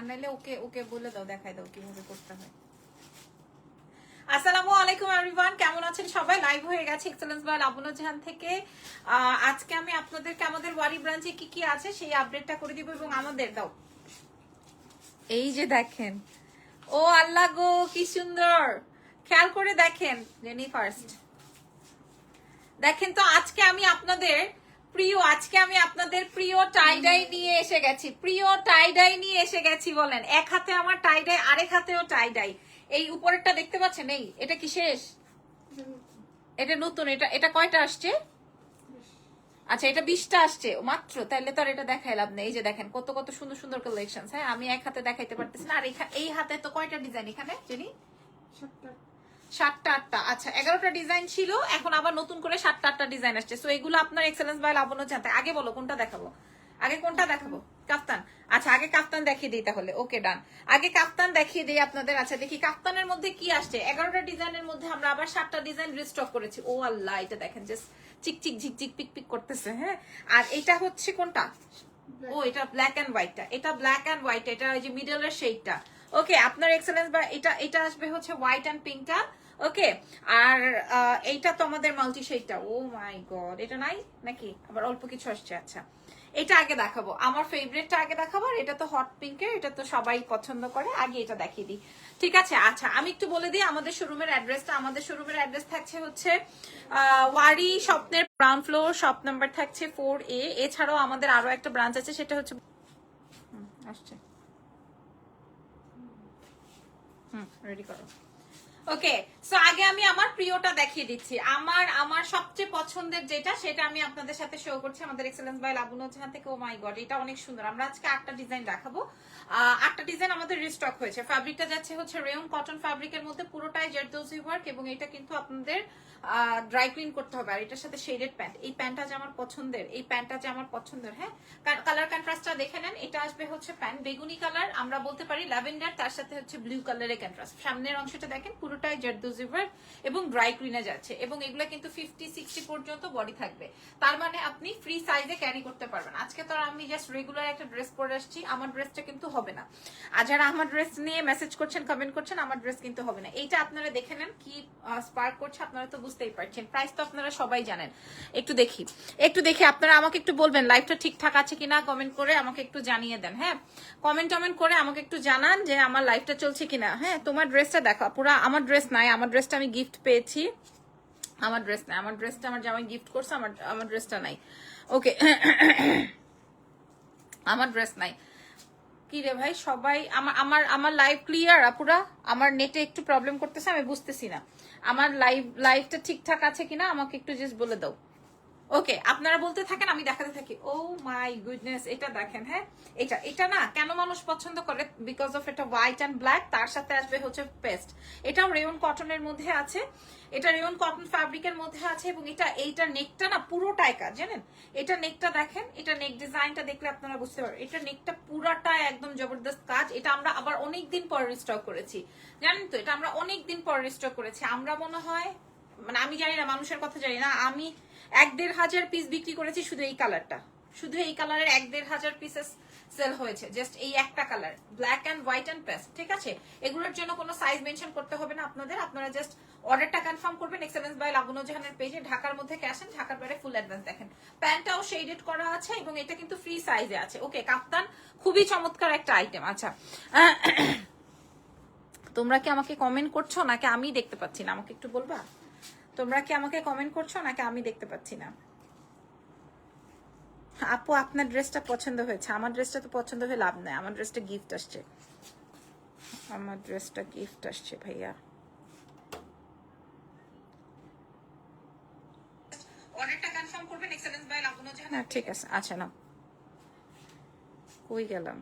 আর নাইলে ওকে ওকে বলে দাও, দেখাই দাও কিভাবে করতে হয়। আসসালামু আলাইকুম এভরিওয়ান, কেমন আছেন সবাই? লাইভ হয়ে গেছে এক্সেলেন্স বাই লাবণ্য জাহান থেকে। আজকে আমি আপনাদেরকে আমাদের ওয়ারি ব্রাঞ্চে কি কি আছে সেই আপডেটটা করে দিব এবং আমাদের দাও এই যে দেখেন, ও আল্লাহ গো কি সুন্দর, খেয়াল করে দেখেন। জেনি ফার্স্ট দেখেন তো, আজকে আমি আপনাদের প্রিয় টাইডাই নিয়ে এসে গেছি, প্রিয় টাইডাই নিয়ে এসে গেছি। বলেন, এক হাতে আমার টাইডাই, আরেক হাতেও টাইডাই। এই উপরেরটা দেখতে পাচ্ছেন, এই এটা কি শেষ? এটা নতুন, এটা কয়টা আসছে? আচ্ছা, এটা 20টা আসছে মাত্র, তাইলে তো আর এটা দেখাই লাভ নেই। এই যে দেখেন কত কত সুন্দর সুন্দর কালেকশন। হ্যাঁ, আমি এক হাতে দেখাইতে পারতেছি না। আর এই হাতে তো কয়টা ডিজাইন এখানে জানি? 7টা 8টা। আচ্ছা, 11টা ডিজাইন ছিল, এখন আবার নতুন করে 7টা 8টা ডিজাইন আসছে। সো এগুলো আপনার এক্সেলেন্স বাই লাবণ্য জানতে। আগে বলো কোনটা দেখাবো, আগে কোনটা দেখাবো? কাফতান। আচ্ছা, আগে কাফতান দেখিয়ে দিই তাহলে। ওকে ডান, আগে কাফতান দেখিয়ে দিই আপনাদের। আচ্ছা দেখি কাফতানের মধ্যে কি আসছে। 11টা ডিজাইনের মধ্যে আমরা আবার 7টা ডিজাইন রিস্টক করেছি। ও আল্লাহ, এটা দেখেন জাস্ট চিকচিক ঝিকঝিক পিক পিক করতেছে। হ্যাঁ, আর এটা হচ্ছে কোনটা? ও, এটা ব্ল্যাক এন্ড হোয়াইটটা, এটা ব্ল্যাক এন্ড হোয়াইট, এটা ওই যে মিডলের শেডটা। ওকে, আপনার এক্সেলেন্স বা এটা আসবে হচ্ছে হোয়াইট এন্ড পিঙ্কটা। ওকে, আর এইটা তো আমাদের মাল্টি শেডটা। ও মাই গড, এটা নাই নাকি? আবার অল্প কিছু আসছে। আচ্ছা, এটা আগে দেখাবো, আমার ফেভারিটটা আগে দেখাবো। আর এটা তো হট পিঙ্কের, এটা তো সবাই পছন্দ করে, আগে এটা দেখিয়ে দিই। ঠিক আছে, আচ্ছা আমি একটু বলে দিই আমাদের শোরুমের অ্যাড্রেসটা। আমাদের শোরুমের অ্যাড্রেস থাকছে হচ্ছে ওয়ারি স্বপ্নের গ্রাউন্ড ফ্লোর, শপ নাম্বার থাকছে 4A। এছাড়াও আমাদের আরো একটা ব্রাঞ্চ আছে, সেটা হচ্ছে আসছে রেডি করো। ওকে, সো আগে আমি আমার প্রিয়টা দেখিয়ে দিচ্ছি। আমার সবচেয়ে পছন্দের যেটা, সেটা আমি আপনাদের সাথে শো করছি আমাদের এক্সেলেন্স বাই লাবণ্য জাহান থেকে। ও মাই গড, এটা অনেক সুন্দর। আমরা আজকে 8টা ডিজাইন দেখাবো। 8টা ডিজাইন আমাদের রিস্টক হয়েছে। ফ্যাব্রিকটা যাচ্ছে হচ্ছে রেয়ন কটন ফ্যাব্রিকের মধ্যে, পুরোটাই জারদোজি ওয়ার্ক, এবং এটা কিন্তু আপনাদের ড্রাই ক্লিন করতে হবে। আর এটার সাথে শেডেড প্যান্ট, এই প্যান্টটা যে আমার পছন্দের, এই প্যান্টটা যে আমার পছন্দের। হ্যাঁ, কালার কন্ট্রাস্টটা দেখে নেন। এটা আসবে হচ্ছে প্যান্ট বেগুনি কালার, আমরা বলতে পারি ল্যাভেন্ডার, তার সাথে হচ্ছে ব্লু কালারের কন্ট্রাস্ট। সামনের অংশটা দেখেন পুরোটাই জারদোজি ওয়ার্ক এবং ড্রাই ক্লিনে যাচ্ছে, এবং এগুলো কিন্তু 50-60 পর্যন্ত বডি থাকবে। তার মানে আপনি ফ্রি সাইজে ক্যারি করতে পারবেন। আজকে তো আমি জাস্ট রেগুলার একটা ড্রেস পরে আসছি, আমার ড্রেসটা কিন্তু হবে না। আর যারা আমার ড্রেস নিয়ে মেসেজ করছেন, কমেন্ট করছেন, আমার ড্রেস কিন্তু হবে না। এইটা আপনারা দেখে নেন কি স্পার্ক করছে, আপনারা তো বুঝতেই পারছেন। প্রাইস তো আপনারা সবাই জানেন। একটু দেখি আপনারা আমাকে একটু বলবেন লাইভটা ঠিকঠাক আছে কিনা, কমেন্ট করে আমাকে একটু জানিয়ে দেন। হ্যাঁ, কমেন্ট করে আমাকে একটু জানান যে আমার লাইভটা চলছে কিনা। হ্যাঁ, তোমার ড্রেসটা দেখো। পুরা আমার ড্রেস নাই, আমার ড্রেসটা আমি গিফট পেয়েছি। আমার ড্রেস নাই, আমার ড্রেসটা আমার জামাই গিফট করছে, আমার ড্রেসটা নাই। ওকে, আমার ড্রেস নাই। কি রে ভাই, সবাই আমার লাইভ ক্লিয়ার? আপুরা, আমার নেটে একটু প্রবলেম করতেছে, আমি বুঝতেছি না আমার লাইভটা ঠিকঠাক আছে কিনা, আমাকে একটু জাস্ট বলে দাও। ওকে, আপনারা বলতে থাকেন, আমি দেখাতে থাকি। ও মাই গুডনেস, এটা দেখেন। হ্যাঁ, এটা না কেন মানুষ পছন্দ করে, বিকজ অফ এটা হোয়াইট অ্যান্ড ব্ল্যাক, তার সাথে আসবে হচ্ছে পেস্ট। এটাও রেয়ন কটনের মধ্যে আছে, এটা রেয়ন কটন ফ্যাব্রিকের মধ্যে আছে, এবং এইটা নেকটা না পুরোটাই কাজ, জানেন? এটা নেকটা দেখেন, এটা নেক ডিজাইনটা দেখলে আপনারা বুঝতে পারবেন, এটা নেকটা পুরাটা একদম জবরদস্ত কাজ। এটা আমরা আবার অনেকদিন পর রিস্টক করেছি, জানেন তো? এটা আমরা অনেকদিন পর রিস্টক করেছি। আমরা মনে হয়, মানে আমি জানি না, মানুষের কথা জানি না, আমি 1-1.5 হাজার পিস বিক্রি করেছি শুধু এই কালারটা, শুধু এই কালারের 1-1.5 হাজার পিসেস সেল হয়েছে, জাস্ট এই একটা colour, black and white and paste. ঠিক আছে, এগুলোর জন্য কোনো সাইজ মেনশন করতে হবে না আপনাদের, আপনারা জাস্ট অর্ডারটা কনফার্ম করবেন এক্সেলেন্স বাই লাবণ্য জাহানের পেজে। ঢাকার মধ্যে ক্যাশ এন্ড, ঢাকার বাইরে ফুল অ্যাডভান্স। দেখেন প্যান্টটাও শেডেড করা আছে, এবং এটা কিন্তু ফ্রি সাইজে আছে। ওকে, কাপ্তান খুবই চমৎকার একটা আইটেম। আচ্ছা, তোমরা কি আমাকে কমেন্ট করছো নাকি আমি দেখতে পাচ্ছি না? আমাকে একটু বলবা, তোমরা কি আমাকে কমেন্ট করছো নাকি আমি দেখতে পাচ্ছি না? আপু, আপনার ড্রেসটা পছন্দ হয়েছে? আমার ড্রেসটা তো পছন্দ হয়ে লাভ নাই, আমার ড্রেসটা গিফট আসছে, আমার ড্রেসটা গিফট আসছে ভাইয়া। অর্ডারটা কনফার্ম করবেন এক্সেলেন্স বাই লাবণ্য জাহান। হ্যাঁ ঠিক আছে। আচ্ছা না, কই গেলাম?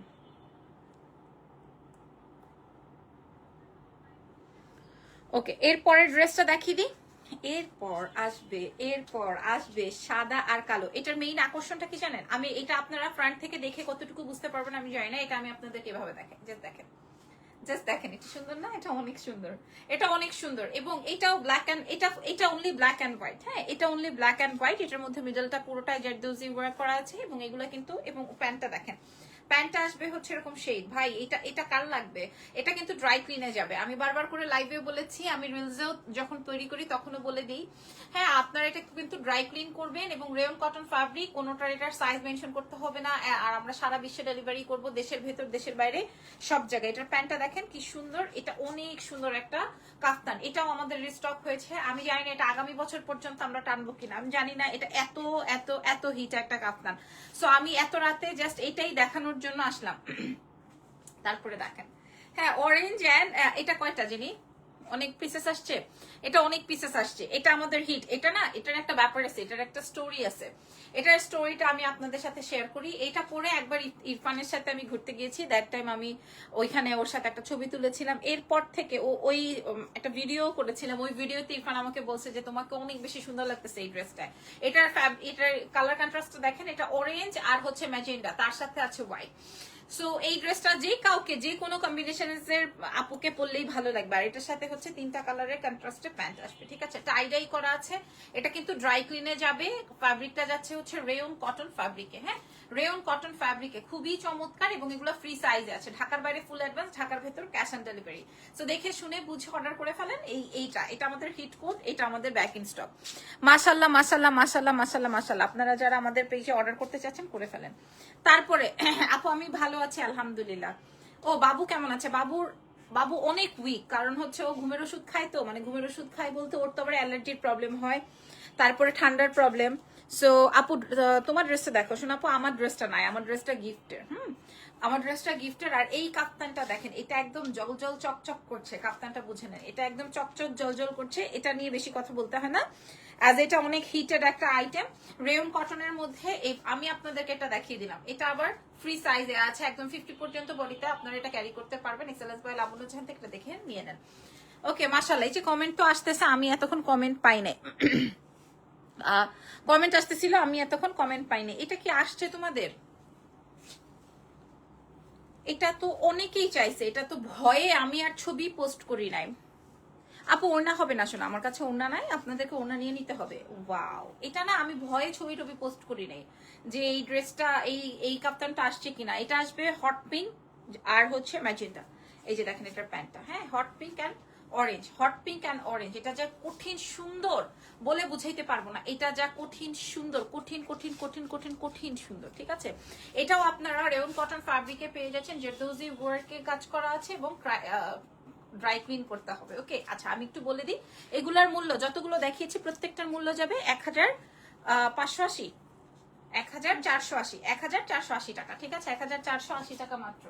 ওকে, এরপরের ড্রেসটা দেখিয়ে দিই। এরপর আসবে সাদা আর কালো। এটার মেইন আকর্ষণটা কি জানেন? আমি এটা আপনারা ফ্রন্ট থেকে দেখে কতটুকু বুঝতে পারবেন আমি জানি না, এটা আমি আপনাদের কিভাবে দেখেন, জাস্ট দেখেন, এটা সুন্দর না? এটা অনেক সুন্দর, এটা অনেক সুন্দর। এবং এটাও ব্ল্যাক এন্ড, এটা অনলি ব্ল্যাক এন্ড হোয়াইট। হ্যাঁ, এটা অনলি ব্ল্যাক এন্ড হোয়াইট। এটার মধ্যে মিডলটা পুরোটাই জারদোজি ওয়ার্ক করা আছে, এবং এগুলো কিন্তু, এবং প্যান্টটা দেখেন, প্যান্টটা আসবে হচ্ছে এরকম শেড। ভাই এটা এটা কার লাগবে? এটা কিন্তু ড্রাই ক্লিনে যাবে। আমি বারবার করে লাইভেও বলেছি, আমি রিলসেও যখন তৈরি করি তখনও বলে দিই, হ্যাঁ আপনারা এটা কিন্তু ড্রাই ক্লিন করবেন এবং রেয়ন কটন ফ্যাব্রিক, কোনোটার এটার সাইজ মেনশন করতে হবে না। আর আমরা সারা বিশ্বে ডেলিভারি করব, দেশের ভেতর দেশের বাইরে সব জায়গায়। এটার প্যান্টটা দেখেন কি সুন্দর, এটা অনেক সুন্দর একটা কাফতান। এটাও আমাদের রিস্টক হয়েছে। আমি জানি না এটা আগামী বছর পর্যন্ত আমরা টানবো কিনা, আমি জানি না। এটা এত এত এত হিট একটা কাফতান। সো আমি এত রাতে জাস্ট এটাই দেখানোর জন্য আসলাম। তারপরে দেখেন, হ্যাঁ অরেঞ্জ এন্ড এটা কয়টা জিনিস অনেক পিসেস আসছে, এটা অনেক পিসেস আসছে। এটা আমাদের হিট। এটা না, এটার একটা ব্যাপার আছে, এটার একটা স্টোরি আছে। এটার স্টোরিটা আমি আপনাদের সাথে শেয়ার করি। এটা পরে একবার ইরফানের সাথে আমি ঘুরতে গিয়েছি, দ্যাট টাইম আমি ওইখানে ওর সাথে একটা ছবি তুলেছিলাম। এরপর থেকে ও ওই একটা ভিডিও করেছিলাম, ওই ভিডিওতে ইরফান আমাকে বলছে যে তোমাকে অনেক বেশি সুন্দর লাগতেছে এই ড্রেসটায়। এটার কালার কন্ট্রাস্টটা দেখেন, এটা অরেঞ্জ আর হচ্ছে ম্যাজেন্ডা, তার সাথে আছে হোয়াইট। সো এই ড্রেসটা যে কাউকে যে কোনো কম্বিনেশনের আপুকে পরলেই ভালো লাগবে। আর এটার সাথে হচ্ছে 3টা কালারের কন্ট্রাস্টে প্যান্ট আসবে, ঠিক আছে? টাই ডাই করা আছে। এটা কিন্তু ড্রাই ক্লিনে যাবে। ফ্যাব্রিকটা যাচ্ছে হচ্ছে রেয়ন কটন ফ্যাব্রিকে, হ্যাঁ রেয়ন কটন ফ্যাব্রিকে, খুবই চমৎকার। এবং এগুলো ফ্রি সাইজে আছে, ঢাকার বাইরে ফুল অ্যাডভান্স, ঢাকার ভেতর ক্যাশ অন ডেলিভারি। সো দেখে শুনে বুঝে অর্ডার করে ফেলেন। এটা আমাদের হিট কোড, এটা আমাদের ব্যাক ইন স্টক। মাশাল্লাহ মাশাল্লাহ মাশাল্লাহ মাশাল্লাহ মাশাল্লাহ। আপনারা যারা আমাদের পেজে অর্ডার করতে চাচ্ছেন করে ফেলেন। তারপরে আপু আমি ভালো আছি আলহামদুলিল্লাহ। ও বাবু কেমন আছে? বাবু অনেক উইক, কারণ হচ্ছে ও ঘুমের ওষুধ খায়। তো মানে ঘুমের ওষুধ খায় বলতে ওর তো আবার অ্যালার্জির প্রবলেম হয়, তারপরে ঠান্ডার প্রবলেম। সো আপু তোমার ড্রেসটা দেখো। শোনো আপু, আমার ড্রেসটা নাই, আমার ড্রেসটা গিফটের। আমার ড্রেসটা গিফটের। আর এই কাপ্তানটা দেখেন, এটা একদম জল জল চকচক করছে। কাপ্তানটা বুঝে নেন, এটা একদম চকচক জল জল করছে। এটা নিয়ে বেশি কথা বলতে হয় না, অ্যাজ এটা অনেক হিটেড একটা আইটেম। রেয়ন কটনের মধ্যে আমি আপনাদেরকে এটা দেখিয়ে দিলাম। এটা আবার ফ্রি সাইজে আছে, একদম 50 পর্যন্ত বডিতে আপনারা এটা ক্যারি করতে পারবেন। এক্সেলেন্স বাই লাবণ্য জাহান থেকে এটা দেখে নিয়ে নেন। ওকে মাশাআল্লাহ। এই যে কমেন্ট তো আসতেছে, আমি এতক্ষণ কমেন্ট পাই নাই। কমেন্ট আসতেছিল, আমি এতক্ষণ কমেন্ট পাইনি। এটা কি আসছে তোমাদের? এটা তো অনেকেই চাইছে, এটা তো ভয়ে আমি আর ছবি পোস্ট করি নাই। আপু ওড়না হবে না, শোনো আমার কাছে ওড়না নাই, আপনাদেরকে ওড়না নিয়ে নিতে হবে। ওয়াও, এটা না আমি ভয়ে ছবি টবি পোস্ট করি নাই যে এই ড্রেসটা এই কাপ্তানটা আসছে কিনা। এটা আসবে হট পিঙ্ক আর হচ্ছে ম্যাজেন্টা। এই যে দেখেন এটার প্যান্টটা, হ্যাঁ hot pink and orange, hot pink and orange. এটা যা কঠিন সুন্দর বলে বুঝাইতে পারবো না। এটা যা কঠিন সুন্দর, কঠিন কঠিন কঠিন কঠিন কঠিন সুন্দর, ঠিক আছে? এটাও আপনারা রেয়ন কটন ফ্যাব্রিকে পেয়ে যাচ্ছেন, জেরদৌজি ওয়ার্কে কাজ করা আছে এবং ড্রাই ক্লিন করতে হবে। ওকে আচ্ছা, আমি একটু বলে দিই এগুলার মূল্য। যতগুলো দেখিয়েছি প্রত্যেকটার মূল্য যাবে 1580, 1480, 1480 টাকা, ঠিক আছে? 1480 টাকা মাত্র।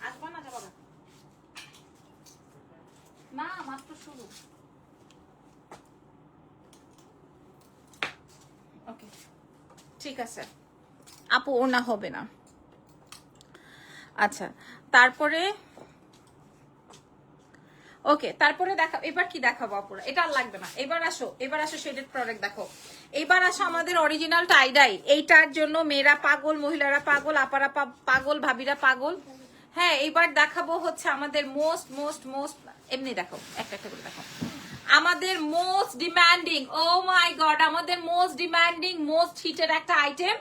আসবা না যাবা না, মাত্র শুরু। ওকে ঠিক আছে আপু, ওনা হবে না। আচ্ছা তারপরে ওকে, তারপরে দেখা, এবার কি দেখাবো আপুরা? এটা আর লাগবে না। এবার আসো শেডেড প্রোডাক্ট দেখো। এবার আসো আমাদের অরিজিনাল টাইডাই। এইটার জন্য মেয়েরা পাগল, মহিলারা পাগল, আপারা পাগল, ভাবিরা পাগল। হ্যাঁ এইবার দেখাবো হচ্ছে আমাদের মোস্ট মোস্ট মোস্ট, এমনি দেখো একটা একটা করে দেখো, আমাদের মোস্ট ডিমান্ডিং, ও মাই গড, আমাদের মোস্ট ডিমান্ডিং মোস্ট হিটের একটা আইটেম।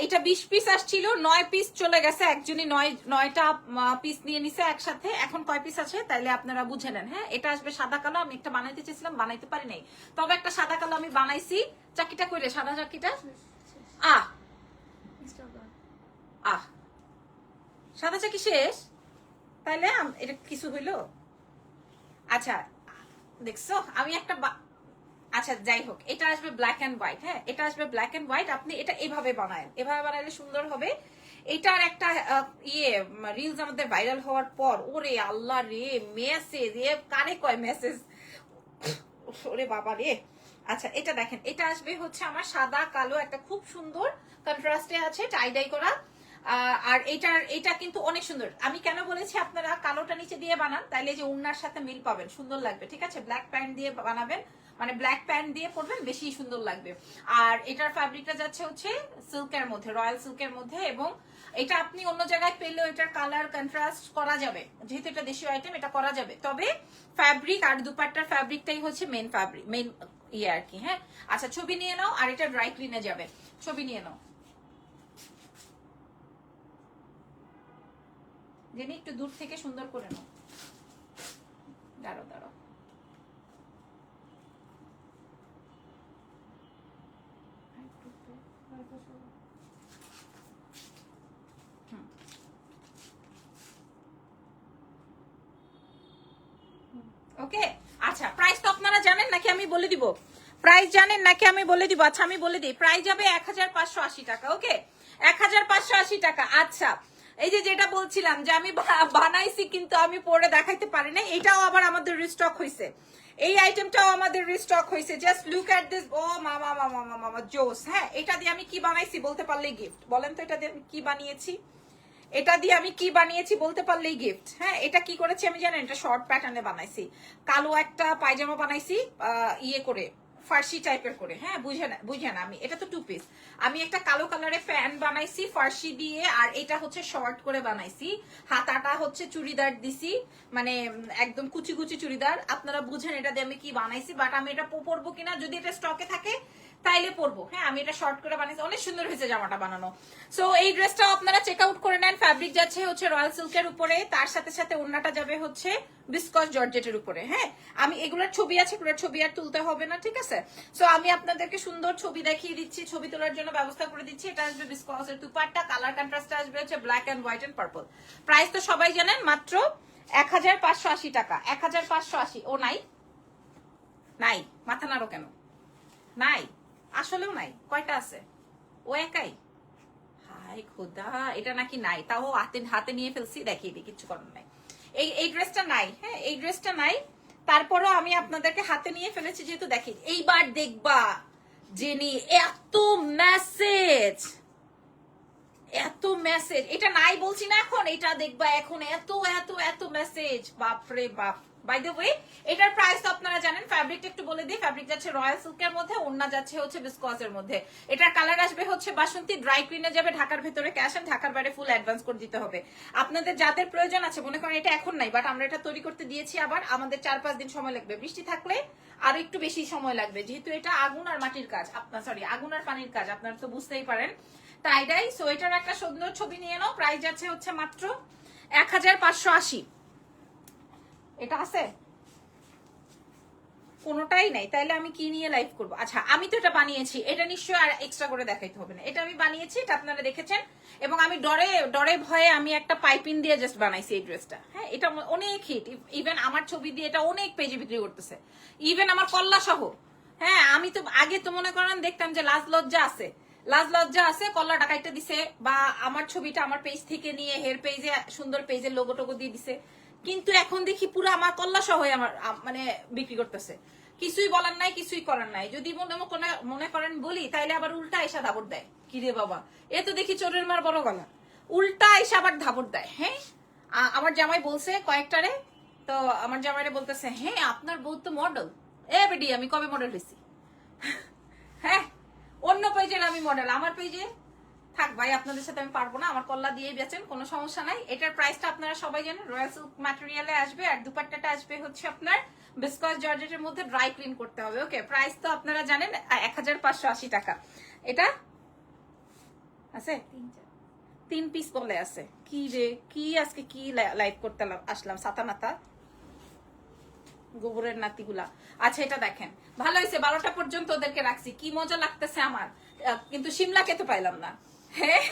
এটা 20 পিস আসছিল, 9 পিস চলে গেছে। একজনই 9টা পিস নিয়ে নিছে একসাথে। এখন কয় পিস আছে তাইলে আপনারা বুঝে নেন। হ্যাঁ এটা আসবে সাদা কালো। আমি একটা বানাইতে চেয়েছিলাম, বানাইতে পারি নাই, তবে একটা সাদা কালো আমি বানাইছি। চাকিটা কইরে সাদা চাকিটা, আহ আহ সাদা চাকি শেষ, তাইলে এটা কিছু হইলো। আচ্ছা দেখছো আমি একটা আচ্ছা যাই হোক, এটা আসবে ব্ল্যাক এন্ড হোয়াইট। হ্যাঁ এটা আসবে ব্ল্যাক এন্ড হোয়াইট। আপনি এটা এভাবে বানায়, এভাবে বানাইলে সুন্দর হবে। এটার একটা রিলস আমাদের ভাইরাল হওয়ার পর, ওরে আল্লাহ রে, মেসেজ কারে কয় মেসেজ, ওরে বাবা রে। আচ্ছা এটা দেখেন, এটা আসবে হচ্ছে আমার সাদা কালো, একটা খুব সুন্দর কন্ট্রাস্টে আছে, টাই ডাই করা। আর এটা কিন্তু অনেক সুন্দর। আমি কেন বলেছি আপনারা কালোটা নিচে দিয়ে বানান, তাইলে যে উন্নার সাথে মিল পাবেন, সুন্দর লাগবে, ঠিক আছে? ব্ল্যাক প্যান্ট দিয়ে বানাবেন, মানে ব্ল্যাক প্যান্ট দিয়ে পরবেন, বেশি সুন্দর লাগবে। আর এটার ফ্যাব্রিকটা যাচ্ছে হচ্ছে সিল্কের মধ্যে, রয়্যাল সিল্কের মধ্যে। এবং এটা আপনি অন্য জায়গায় পেলেও এটার কালার কন্ট্রাস্ট করা যাবে, যেহেতু এটা দেশীয় আইটেম, এটা করা যাবে। তবে ফ্যাব্রিক আর দুপাট্টার ফ্যাব্রিকটাই হচ্ছে মেন ফ্যাব্রিক, মেন ইয়ে আর কি। হ্যাঁ আচ্ছা ছবি নিয়ে নাও, আর এটা ড্রাই ক্লিনে যাবে, ছবি নিয়ে নাও। জেনি একটু দূর থেকে সুন্দর করে নাও, দাঁড়াও দাঁড়াও। ওকে আচ্ছা প্রাইস তো আপনারা জানেন নাকি আমি বলে দিব? প্রাইস জানেন নাকি আমি বলে দিব? আচ্ছা আমি বলে দিই, প্রাইস যাবে 1580 টাকা। ওকে 1580 টাকা। আচ্ছা এই যে যেটা বলছিলাম যে আমি বানাইছি কিন্তু আমি পরে দেখাইতে পারি না, এটাও আবার আমাদের রিস্টক হয়েছে, এই আইটেমটাও আমাদের রিস্টক হয়েছে। জাস্ট লুক এট দিস, ও মামা মামা মামা মামা জোস। হ্যাঁ এটা দিয়ে আমি কি বানাইছি বলতে পারলেই গিফট। বলেন তো এটা দিয়ে আমি কি বানিয়েছি, এটা দিয়ে আমি কি বানিয়েছি বলতে পারলেই গিফট। হ্যাঁ এটা কি করেছি আমি জানেন, এটা শর্ট প্যাটার্নে বানাইছি, কালো একটা পায়জামা বানাইছি ইয়ে করে ফার্সি টাইপের করে। হ্যাঁ বুঝেন আমি এটা তো 2 পিস, আমি একটা কালো কালারের ফ্যান বানাইছি ফার্সি দিয়ে, আর এটা হচ্ছে শর্ট করে বানাইছি, হাতাটা হচ্ছে চুড়িদার দিছি, মানে একদম কুচি কুচি চুড়িদার। আপনারা বুঝেন এটা দিয়ে আমি কি বানাইছি, বাট আমি এটা পরবো কিনা, যদি এটা স্টকে থাকে তাইলে পরবো। হ্যাঁ আমি এটা শর্ট করে বানাইছি, অনেক সুন্দর হয়েছে জামাটা বানানো। সো এই ড্রেসটাও আপনারা চেক আউট করে নেন। ফ্যাব্রিক যাচ্ছে হচ্ছে রয়্যাল সিল্কের উপরে, তার সাথে সাথে ওড়নাটা যাবে হচ্ছে বিসকস জর্জেটের উপরে। হ্যাঁ আমি এগুলোর ছবি আছে, এগুলোর ছবি আর তুলতে হবে না, ঠিক আছে? সো আমি আপনাদেরকে সুন্দর ছবি দেখিয়ে দিচ্ছি, ছবি তোলার জন্য ব্যবস্থা করে দিচ্ছি। এটা আসবে বিসকসের দুপাট্টা, কালার কন্ট্রাস্টটা আসবে হচ্ছে black and white and purple. Price তো সবাই জানেন, মাত্র 1580 টাকা। 1580। ও নাই নাই, মাথা নাড়ো কেন? নাই, আসলেও নাই। কয়টা আছে? ও একাই? হাই খোদা, এটা নাকি নাই, তাও হাতে নিয়ে ফেলছি, দেখিয়ে দিই, কিচ্ছু করার নাই। এই ড্রেসটা নাই। হ্যাঁ এই ড্রেসটা নাই, তারপরও আমি আপনাদেরকে হাতে নিয়ে ফেলেছি যেহেতু। দেখি এইবার দেখবা জেনি এত মেসেজ, এত মেসেজ, এটা নাই বলছি না এখন, এটা দেখবা এখন এত এত এত মেসেজ, বাপরে বাপ। বাই দ্য ওয়ে এটার প্রাইস তো আপনারা জানেন, ফ্যাব্রিকটা একটু বলে দিই। ফ্যাব্রিক যাচ্ছে রয়্যাল সিল্কের মধ্যে, ওড়না যাচ্ছে হচ্ছে বিসকসের মধ্যে। এটার কালার আসবে হচ্ছে বাসন্তী, ড্রাই ক্লিনে যাবে, ঢাকার ভেতরে ক্যাশ এন্ড ঢাকার বাইরে ফুল অ্যাডভান্স করে দিতে হবে। আপনাদের যাদের প্রয়োজন আছে, মনে করেন এটা এখন নাই, বাট আমরা এটা তৈরি করতে দিয়েছি, আবার আমাদের 4-5 দিন সময় লাগবে, বৃষ্টি থাকলে আরো একটু বেশি সময় লাগবে, যেহেতু এটা আগুন আর মাটির কাজ, আপনার সরি আগুন আর পানির কাজ, আপনারা তো বুঝতেই পারেন। টাইডাই। সো এটার একটা সুন্দর ছবি নিয়ে নাও। প্রাইস যাচ্ছে হচ্ছে মাত্র 1580। এটা আছে? কোনোটাই নাই, তাইলে আমি কি নিয়ে লাইভ করব? আচ্ছা আমি তো এটা বানিয়েছি, এটা নিশ্চয়ই আর এক্সট্রা করে দেখাইতে হবে না, এটা আমি বানিয়েছি, এটা আপনারা দেখেছেন। এবং আমি ডরে ভয়ে আমি একটা পাইপিং দিয়ে জাস্ট বানাইছি এই ড্রেসটা। হ্যাঁ এটা অনেক হিট, ইভেন আমার ছবি দিয়ে এটা অনেক পেজে বিক্রি করতেছে, ইভেন আমার কল্লা সহ। হ্যাঁ আমি তো আগে তো মনে করেন দেখতাম যে লাজ লজ্জা আছে, কল্লা ডাকাইটা দিছে, বা আমার ছবিটা আমার পেজ থেকে নিয়ে হের পেজে সুন্দর পেজের লোগো টোগো দিয়ে দিছে, কিন্তু এখন দেখি পুরো আমার কল্লা সহ আমার মানে বিক্রি করতেছে। কিছুই বলার নাই, কিছুই করার নাই। যদি মনে করেন বলি, তাইলে আবার উল্টা এসা ধাবর দেয়, কি রে বাবা এ তো দেখি চোরের মার বড় গলা, উল্টা এসে আবার ধাবর দেয়। হ্যাঁ আমার জামাই বলছে কয়েকটারে, তো আমার জামাইরে বলতেছে হ্যাঁ আপনার বউ তো মডেল। এ বেডি আমি কবে মডেল হয়েছি? হ্যাঁ অন্য পেজের আমি মডেল, আমার পেজে থাক ভাই, আপনাদের সাথে আমি পারবো না, আমার কল্লা দিয়ে বেচেন, কোনো সমস্যা নাই। এটার প্রাইসটা আপনারা সবাই জানেন, রয়্যাল সিল্ক ম্যাটেরিয়ালে আসবে, আর দুপাট্টাটা আসবে হচ্ছে আপনার বিসকস জর্জেটের মধ্যে, ড্রাই ক্লিন করতে হবে। ওকে প্রাইস তো আপনারা জানেন 1580 টাকা। এটা আছে 3 পিস বলে আছে, কি রে কি আজকে কি লাইভ করতে আসলাম সাতা মাতা গোবরের নাতিগুলা। আচ্ছা এটা দেখেন, ভালো হয়েছে 12টা পর্যন্ত ওদেরকে রাখছি, কি মজা লাগতেছে আমার, কিন্তু সিমলাকে তো পাইলাম না। হ্যাঁ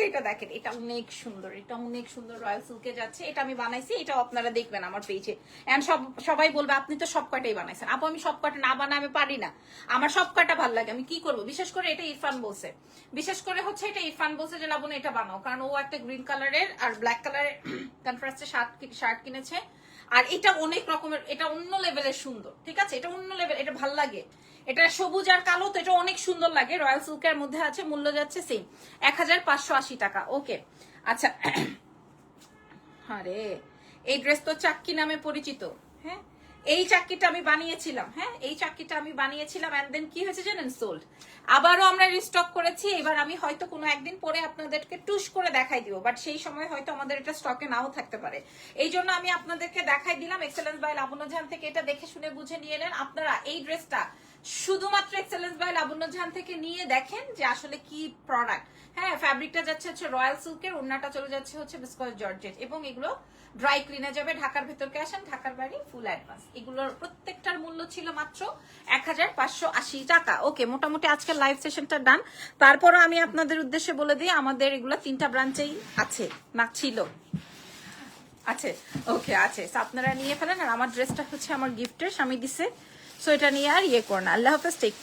এটা দেখেন, এটা অনেক সুন্দর, এটা অনেক সুন্দর, রয়্যাল সিল্কে যাচ্ছে, এটা আমি বানাইছি, এটাও আপনারা দেখবেন আমার পেজে। এন্ড সবাই বলবে আপনি তো সব কয়টাই বানাইছেন। আপু আমি সব কয়টা না বানাই, আমি পারি না, আমার সব কয়টা ভালো লাগে, আমি কি করব। বিশেষ করে এটা ইরফান বলছে, এটা ইরফান বলছে যে লাবণী এটা বানাও, কারণ ও একটা গ্রিন কালারের আর ব্ল্যাক কালারের কন্ট্রাস্টে শার্ট কিনেছে, আর এটা অনেক রকমের, এটা অন্য লেভেলের সুন্দর, ঠিক আছে, এটা অন্য লেভেল, এটা ভাল লাগে, এটা সবুজ আর কালো, তো এটা অনেক সুন্দর লাগে। রয়্যাল সিল্কের মধ্যে আছে, মূল্য যাচ্ছে সেম 1580 টাকা। ওকে আচ্ছা আরে এই ড্রেস তো চাক্কি নামে পরিচিত। হ্যাঁ এই চাক্কিটা আমি বানিয়েছিলাম, এন্ড দেন কি হয়েছে জানেন, সোল্ড। আবারও আমরা রিস্টক করেছি, এবার আমি হয়তো কোনো একদিন পরে আপনাদেরকে টুস করে দেখাই দিব, বাট সেই সময় হয়তো আমাদের এটা স্টকে নাও থাকতে পারে, এই জন্য আমি আপনাদেরকে দেখাই দিলাম। এক্সেলেন্স বাই লাবণ্য জাহান থেকে এটা দেখে শুনে বুঝে নিয়ে নেন। আপনারা এই ড্রেসটা শুধুমাত্র এক্সেলেন্স বাই লাবণ্য জাহান থেকে নিয়ে দেখেন যে আসলে কি প্রোডাক্ট। হ্যাঁ, ফ্যাব্রিকটা যাচ্ছে হচ্ছে রয়্যাল সিল্কের, ওড়নাটা চলে যাচ্ছে হচ্ছে বিসকস জর্জেট, এবং এগুলো ড্রাই ক্লিনে যাবে। ঢাকার ভেতরকে আসেন, ঢাকার বাড়ি ফুল অ্যাডভান্স। এগুলোর প্রত্যেকটার মূল্য ছিল মাত্র 1580 টাকা। ওকে, মোটামুটি আজকের লাইভ সেশনটা ডান। তারপরও আমি আপনাদের উদ্দেশ্যে বলে দিই, আমাদের এগুলো 3টা ব্রাঞ্চেই আছে, না ছিল, আছে। ওকে, আছে। আপনারা নিয়ে ফেলেন। আর আমার ড্রেসটা হচ্ছে আমার গিফটের, স্বামী দিছে, সো এটা নিয়ে আর ইয়ে করেন। আল্লাহ হাফেজ, টেক